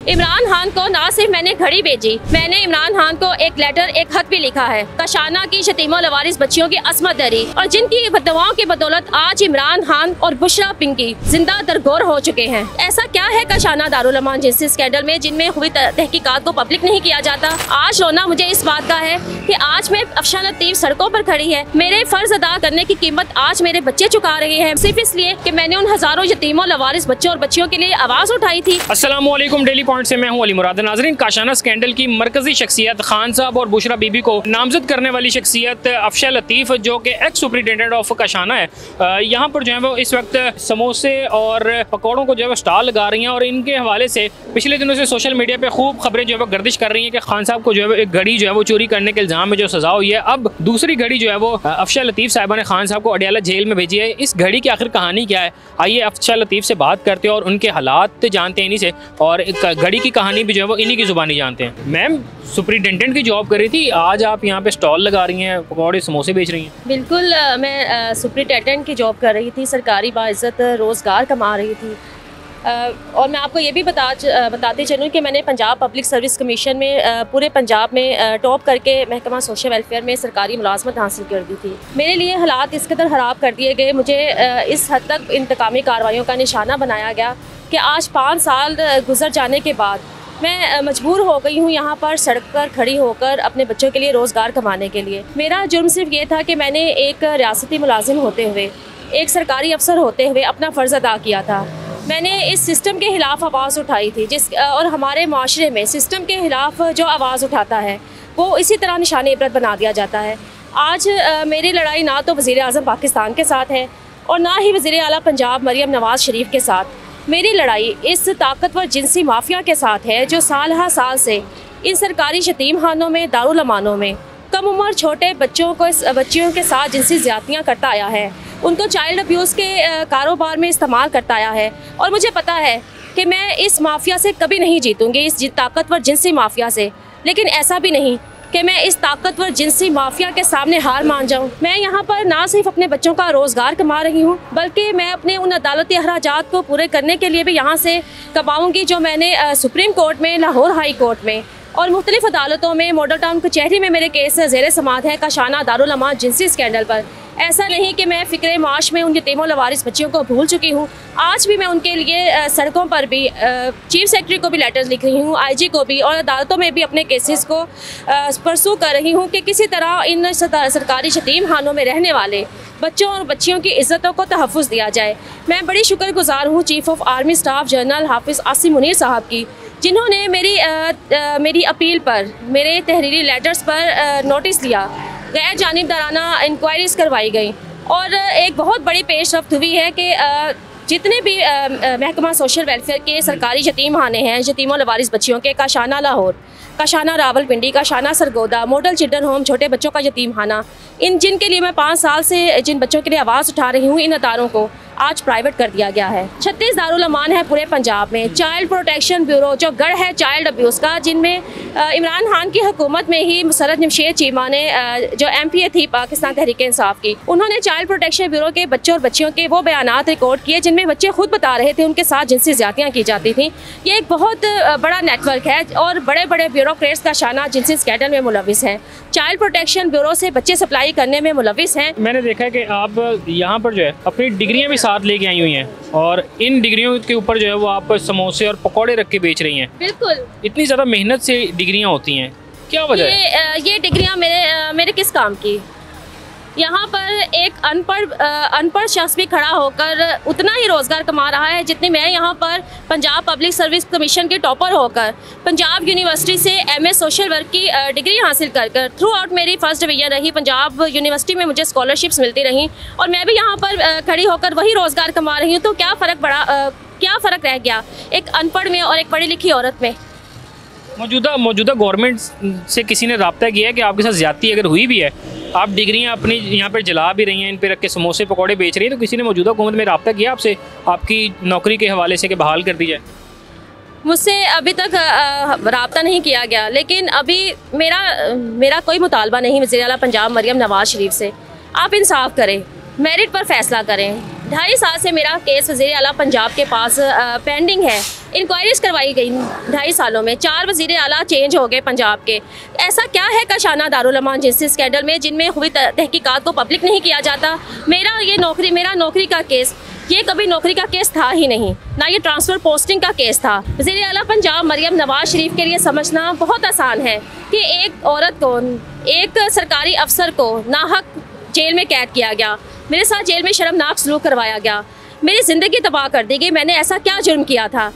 इमरान खान को ना सिर्फ मैंने घड़ी भेजी, मैंने इमरान खान को एक लेटर, एक खत भी लिखा है। कशाना की यतीमों लवारिस बच्चियों की असमत दरी और जिनकी दवाओं की बदौलत आज इमरान खान और बुशरा पिंकी जिंदा दरगोर हो चुके हैं। ऐसा क्या है कशाना दारुल अमान जिनसी स्कैंडल में जिनमें हुई तहकीकात को पब्लिक नहीं किया जाता। आज रोना मुझे इस बात का है कि आज मैं अफशा लतीफ सड़कों पर खड़ी है। मेरे फर्ज अदा करने की कीमत आज मेरे बच्चे चुका रहे हैं, सिर्फ इसलिए कि मैंने उन हजारों यतीमों लवारिस बच्चों और बच्चियों के लिए आवाज उठाई थी। अस्सलाम वालेकुम, डेली पॉइंट से मैं हूं अली मुराद। नाज़रीन, काशाना स्कैंडल की मरकजी शख्सियत खान साहब और बुशरा बीबी को नामजद करने वाली शख्सियत अफशा लतीफ जो कि एक्स सुपरिटेंडेंट ऑफ काशाना है, यहाँ पर जो है वो इस वक्त समोसे और पकौड़ों को जो है वो स्टॉल लगा रही हैं और इनके हवाले से पिछले दिनों से सोशल मीडिया पे खूब खबरें जो है वो गर्दिश कर रही हैं कि खान साहब को जो है वो एक घड़ी जो है वो चोरी करने के इल्ज़ाम में जो सजा हुई है, अब दूसरी घड़ी जो है वो अफशा लतीफ साहिबा ने खान साहब को अडियाला जेल में भेजी है। इस घड़ी की आखिर कहानी क्या है, आइए अफशा लतीफ से बात करते हैं और उनके हालात जानते हैं इन्हीं से, और घड़ी की कहानी भी जो है वो इन्हीं की जुबानी जानते हैं। मैम, सुपरिटेंडेंट की जॉब कर रही थी, आज आप यहाँ पे स्टॉल लगा रही हैं, पकौड़े समोसे बेच रही हैं। बिल्कुल, मैं सुपरिटेंडेंट की जॉब कर रही थी, सरकारी बाइज़्ज़त रोज़गार कमा रही थी। और मैं आपको ये भी बताते चलूँ कि मैंने पंजाब पब्लिक सर्विस कमीशन में पूरे पंजाब में टॉप करके महकमा सोशल वेलफेयर में सरकारी मुलाजमत हासिल कर दी थी। मेरे लिए हालात इस कदर ख़राब कर दिए गए, मुझे इस हद तक इंतकामी कार्रवाइयों का निशाना बनाया गया कि आज 5 साल गुजर जाने के बाद मैं मजबूर हो गई हूँ यहाँ पर सड़क पर खड़ी होकर अपने बच्चों के लिए रोज़गार कमाने के लिए। मेरा जुर्म सिर्फ ये था कि मैंने एक रियासती मुलाजिम होते हुए, एक सरकारी अफसर होते हुए अपना फ़र्ज़ अदा किया था। मैंने इस सिस्टम के ख़िलाफ़ आवाज़ उठाई थी और हमारे माशरे में सिस्टम के ख़िलाफ़ जो आवाज़ उठाता है वो इसी तरह निशान इबरत बना दिया जाता है। आज मेरी लड़ाई ना तो वज़ीर आज़म पाकिस्तान के साथ है और ना ही वज़ीर आला पंजाब मरियम नवाज़ शरीफ के साथ। मेरी लड़ाई इस ताकतवर जिनसी माफिया के साथ है जो साल हर साल से इन सरकारी यतीम खानों में, दारुल अमानों में कम उम्र छोटे बच्चियों के साथ जिनसी ज़्यादतियाँ करता आया है, उनको चाइल्ड अब्यूज़ के कारोबार में इस्तेमाल करता आया है। और मुझे पता है कि मैं इस माफिया से कभी नहीं जीतूँगी, इस ताकतवर जिनसी माफिया से। लेकिन ऐसा भी नहीं कि मैं इस ताकतवर जिनसी माफिया के सामने हार मान जाऊं। मैं यहाँ पर ना सिर्फ अपने बच्चों का रोज़गार कमा रही हूँ, बल्कि मैं अपने उन अदालती अखराजात को पूरे करने के लिए भी यहाँ से कमाऊँगी जो मैंने सुप्रीम कोर्ट में, लाहौर हाई कोर्ट में और मुख्तलिफ अदालतों में, मॉडल टाउन कचहरी में मेरे केस ज़ेर समाअत है काशाना दारुल अमान जिनसी स्कैंडल पर। ऐसा नहीं कि मैं फ़िक्र माश में उन यतीमों लवारिस बच्चियों को भूल चुकी हूँ। आज भी मैं उनके लिए सड़कों पर भी चीफ सेक्रेटरी को भी लेटर्स लिख रही हूँ, IG को भी, और अदालतों में भी अपने केसेस को परसू कर रही हूँ कि किसी तरह इन सरकारी यतीम खानों में रहने वाले बच्चों और बच्चियों की इज़्ज़तों को तहफ़्फ़ुज़ दिया जाए। मैं बड़ी शुक्रगुज़ार हूँ chief of army staff general हाफिज़ आसिम मुनीर साहब की, जिन्होंने मेरी अपील पर, मेरे तहरीरी लेटर्स पर नोटिस लिया, गैर जानिबदाराना इंक्वायरीज करवाई गई और एक बहुत बड़ी पेशरफ्त हुई है कि जितने भी महकमा सोशल वेलफेयर के सरकारी यतीम खाने हैं, यतीमों लवारिस बच्चियों के, Kashana Lahore, Kashana Rawalpindi, Kashana Sargodha, model children home, छोटे बच्चों का यतीम खाना, जिनके लिए मैं 5 साल से जिन बच्चों के लिए आवाज़ उठा रही हूँ, इन अदारों को आज प्राइवेट कर दिया गया है। 36 दारुल अमान है पूरे पंजाब में। चाइल्ड प्रोटेक्शन ब्यूरो जो गढ़ है चाइल्ड अब्यूज़ का, जिनमें इमरान खान की हुकूमत में ही मुसर्रत जमशेद चीमा ने जो MPA थी पाकिस्तान तहरीक इंसाफ की, उन्होंने चाइल्ड प्रोटेक्शन ब्यूरो के बच्चों और बच्चियों के वो बयानात रिकॉर्ड किए जिनमें बच्चे खुद बता रहे थे उनके साथ जिनसी ज़्यादतियाँ की जाती थी। ये एक बहुत बड़ा नेटवर्क है और बड़े बड़े ब्यूरोक्रेट्स काशाना जिनसी स्कैंडल में मुलविस हैं। चाइल्ड प्रोटेक्शन ब्यूरो से बच्चे सप्लाई करने में मुलविस हैं। मैंने देखा है कि आप यहाँ पर जो है अपनी डिग्रियाँ भी साथ लेके आई हुई हैं और इन डिग्रियों के ऊपर जो है वो आप समोसे और पकौड़े रख के बेच रही हैं। बिल्कुल, इतनी ज़्यादा मेहनत से डिग्रियाँ होती हैं, क्या वजह है? ये डिग्रियाँ मेरे किस काम की? यहाँ पर एक अनपढ़ शख्स भी खड़ा होकर उतना ही रोज़गार कमा रहा है जितनी मैं यहाँ पर पंजाब पब्लिक सर्विस कमीशन के टॉपर होकर पंजाब यूनिवर्सिटी से MS सोशल वर्क की डिग्री हासिल कर थ्रू आउट मेरी फर्स्ट डिवीज़न रही। पंजाब यूनिवर्सिटी में मुझे स्कॉलरशिप्स मिलती रहीं और मैं भी यहाँ पर खड़ी होकर वही रोज़गार कमा रही हूँ। तो क्या फ़र्क रह गया एक अनपढ़ में और एक पढ़ी लिखी औरत में? मौजूदा गवर्नमेंट से किसी ने रब्ता किया है कि आपके साथ ज़्यादती अगर हुई भी है, आप डिग्रियां अपनी यहाँ पर जला भी रही हैं, इन पर रख के समोसे पकौड़े बेच रही हैं, तो किसी ने मौजूदा हुकूमत में रब्ता किया आपसे आपकी नौकरी के हवाले से कि बहाल कर दी जाए? मुझसे अभी तक रब्ता नहीं किया गया, लेकिन अभी मेरा कोई मुतालबा नहीं वज़ीर आला पंजाब मरियम नवाज़ शरीफ से। आप इंसाफ करें, मेरिट पर फैसला करें। 2.5 साल से मेरा केस वज़ीर आला पंजाब के पास पेंडिंग है। इंक्वायरीज करवाई गई 2.5 सालों में, 4 वज़ीर आला चेंज हो गए पंजाब के। ऐसा क्या है काशाना दारुल अमान जिनसी स्कैंडल में जिनमें हुई तहकीकात को पब्लिक नहीं किया जाता? मेरा नौकरी का केस, ये कभी नौकरी का केस था ही नहीं, ना ये ट्रांसफ़र पोस्टिंग का केस था। वज़ीर आला पंजाब मरियम नवाज शरीफ के लिए समझना बहुत आसान है कि एक औरत को, एक सरकारी अफसर को नाहक जेल में कैद किया गया, मेरे साथ जेल में शर्मनाक सलूक करवाया गया, मेरी ज़िंदगी तबाह कर दी गई। मैंने ऐसा क्या जुर्म किया था?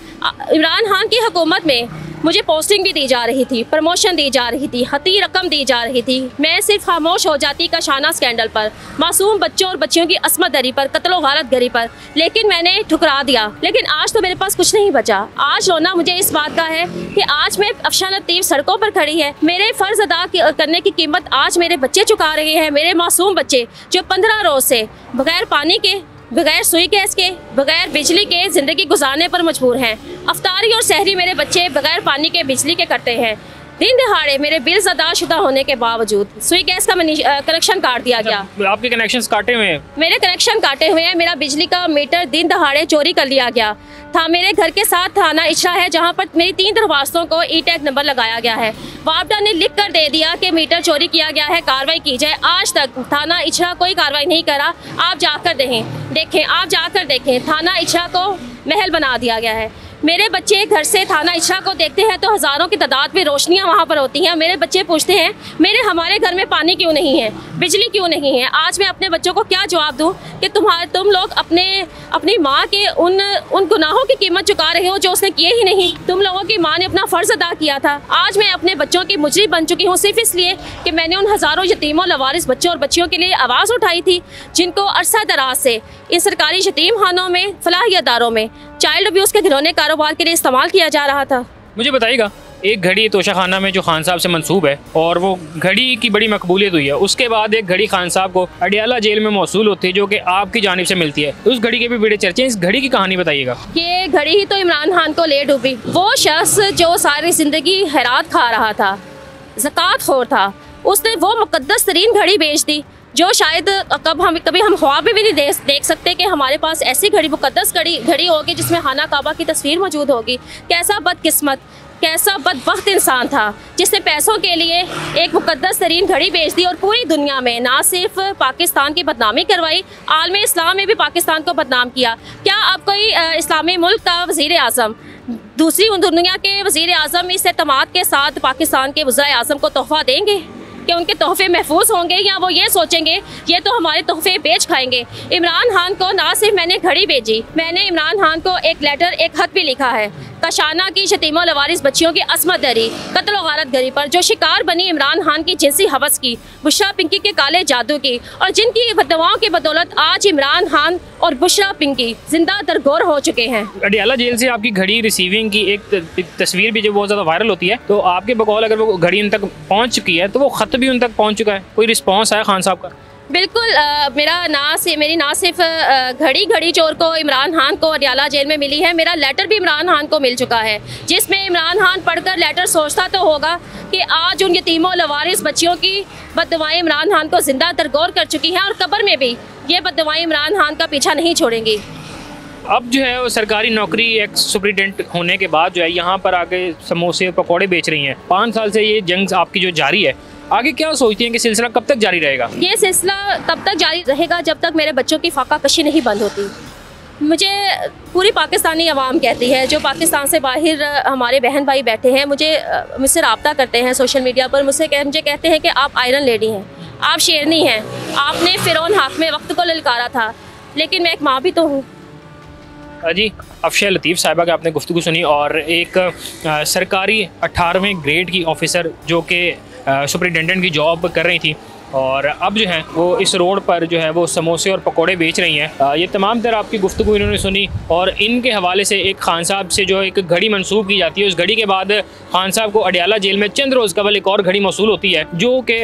इमरान खान की हुकूमत में मुझे पोस्टिंग भी दी जा रही थी, प्रमोशन दी जा रही थी, हती रकम दी जा रही थी। मैं सिर्फ खामोश हो जाती काशाना स्कैंडल पर, मासूम बच्चों और बच्चियों की असमत दरी पर, कत्ल व गारत गरी पर, लेकिन मैंने ठुकरा दिया। लेकिन आज तो मेरे पास कुछ नहीं बचा। आज रोना मुझे इस बात का है कि आज मैं अफशा लतीफ़ सड़कों पर खड़ी है। मेरे फ़र्ज़ अदा करने की कीमत आज मेरे बच्चे चुका रहे हैं, मेरे मासूम बच्चे जो 15 रोज़ से बगैर पानी के, बगैर सुई गैस के, बगैर बिजली के ज़िंदगी गुजारने पर मजबूर हैं। अफ्तारी और सहरी मेरे बच्चे बगैर पानी के, बिजली के करते हैं। दिन दहाड़े मेरे बिल्स अदा शुदा होने के बावजूद सुई गैस का कनेक्शन काट दिया गया। आपके कनेक्शंस काटे हुए हैं? मेरे कनेक्शन काटे हुए हैं। मेरा बिजली का मीटर दिन दहाड़े चोरी कर लिया गया था। मेरे घर के साथ थाना इचरा है जहां पर मेरी 3 दरख्वास्तों को ई टैग नंबर लगाया गया है। वापडा ने लिख कर दे दिया कि मीटर चोरी किया गया है, कार्रवाई की जाए। आज तक थाना इचरा कोई कार्रवाई नहीं करा। आप जाकर देखें, थाना इचरा को महल बना दिया गया है। मेरे बच्चे घर से थाना इचरा को देखते हैं तो हज़ारों की तादाद में रोशनियां वहां पर होती हैं। मेरे बच्चे पूछते हैं हमारे घर में पानी क्यों नहीं है, बिजली क्यों नहीं है? आज मैं अपने बच्चों को क्या जवाब दूं कि तुम लोग अपनी माँ के उन गुनाहों की कीमत चुका रहे हो जो उसने किए ही नहीं। तुम लोगों की माँ ने अपना फ़र्ज़ अदा किया था। आज मैं अपने बच्चों की मुजरिम बन चुकी हूँ सिर्फ इसलिए कि मैंने उन हज़ारों यतीमों लवारिस बच्चों और बच्चियों के लिए आवाज़ उठाई थी जिनको अरसा दराज से इन सरकारी यतीम खानों में, फलाही अदारों में चाइल्ड अब्यूज़ के घिनौने कारोबार के लिए इस्तेमाल किया जा रहा था। मुझे बताइएगा, एक घड़ी तोशाखाना में जो खान साहब से मंसूब है और वो घड़ी की बड़ी मकबूलियत हुई है, उसके बाद एक घड़ी खान साहब को अडियाला जेल में मौसूल होती है जो कि आपकी जानिब से मिलती है। उस घड़ी के भी बड़े चर्चे हैं। इस घड़ी की कहानी बताइएगा। ये घड़ी ही तो इमरान खान को ले डूबी। वो शख्स जो सारी ज़िंदगी हैरात खा रहा था, ज़कात खोर था, उसने वो मुकद्दस तरीन घड़ी बेच दी जो शायद कभी हम ख्वाब में भी नहीं देख सकते कि हमारे पास ऐसी घड़ी, मुकद्दस घड़ी होगी जिसमें खाना काबा की तस्वीर मौजूद होगी। कैसा बदकिस्मत, कैसा बदबख्त इंसान था जिसने पैसों के लिए एक मुकद्दस तरीन घड़ी बेच दी और पूरी दुनिया में ना सिर्फ पाकिस्तान की बदनामी करवाई, आलमे इस्लाम में भी पाकिस्तान को बदनाम किया। क्या अब कोई इस्लामी मुल्क का वज़ीर आज़म दूसरी दुनिया के वज़ीर आज़म इस एतमाद के साथ पाकिस्तान के वज़ीर आज़म को तोहफ़ा देंगे कि उनके तोहफे महफूज होंगे, या वो ये सोचेंगे ये तो हमारे तोहफे बेच खाएंगे? इमरान खान को ना सिर्फ मैंने घड़ी भेजी, मैंने इमरान खान को एक लेटर, एक खत भी लिखा है काशाना की यतीमों लवारिस बच्चियों की असमत दरी, कत्ल व गारत गरी पर जो शिकार बनी इमरान खान की जिनसी हवस की, बुशरा पिंकी के काले जादू की, और जिनकी दवाओं की बदौलत आज इमरान खान और बुशरा पिंकी जिंदा दरगोर हो चुके हैं। अडियाला जेल से आपकी घड़ी रिसीविंग की एक तस्वीर भी जो बहुत ज़्यादा वायरल होती है, तो आपके बकौल अगर वो घड़ी उन तक पहुँच चुकी है तो वो ख़त भी उन तक पहुँच चुका है, कोई रिस्पॉन्स आया खान साहब का? बिल्कुल। मेरी ना सिर्फ घड़ी चोर को इमरान खान को अडियाला जेल में मिली है, मेरा लेटर भी इमरान खान को मिल चुका है जिसमें इमरान खान पढ़कर लेटर सोचता तो होगा कि आज उन यतीमों लवारिस बच्चियों की बददुआएं इमरान खान को जिंदा दरगोर कर चुकी हैं और कब्र में भी ये बददुआएं इमरान खान का पीछा नहीं छोड़ेंगी। अब जो है वो सरकारी नौकरी एक्स सुप्रिटेंडेंट होने के बाद जो है यहाँ पर आके समोसे और पकौड़े बेच रही हैं। 5 साल से ये जंग आपकी जो जारी है, आगे क्या सोचती हैं कि सिलसिला कब तक जारी रहेगा? ये सिलसिला तब तक जारी रहेगा जब तक मेरे बच्चों की फाका कशी नहीं बंद होती। मुझे पूरी पाकिस्तानी अवाम कहती है, जो पाकिस्तान से बाहर हमारे बहन भाई बैठे हैं, मुझसे रब्ता करते हैं सोशल मीडिया पर, मुझे कहते हैं कि आप आयरन लेडी हैं, आप शेरनी हैं, आपने फ़िरौन हाकिम वक्त को ललकारा था, लेकिन मैं एक माँ भी तो हूँ। जी, अफशा लतीफ़ साहिबा की आपने गुफ्तगू सुनी और एक सरकारी 18वें ग्रेड की ऑफ़िसर जो कि सुपरिटेंडेंट की जॉब कर रही थी और अब जो है वो इस रोड पर जो है वो समोसे और पकोड़े बेच रही हैं। ये तमाम तरह आपकी गुफ्तगू इन्होंने सुनी और इनके हवाले से एक खान साहब से जो एक घड़ी मंसूब की जाती है, उस घड़ी के बाद खान साहब को अडियाला जेल में चंद रोज़ कबल एक और घड़ी मौसूल होती है जो कि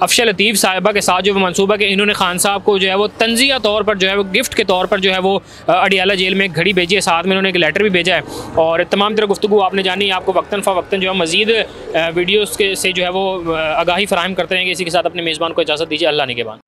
अफशा लतीफ़ साहिबा के साथ जो मनसूबा कि इन्होंने खान साहब को जो है वो तंज़िया तौर पर जो है वो गिफ्ट के तौर पर जो है वो अडियाला जेल में घड़ी भेजी है, साथ में उन्होंने एक लेटर भी भेजा है और तमाम तरह गुफ्तगू आपने जानी। आपको वक्तन फ़वक्तन जो है मज़ीद वीडियोज़ के से जो है वो आगाही फ़राहम करते रहेंगे। इसी के साथ अपने मेज़बान को इजाज़त दीजिए। अल्लाह निगहबान।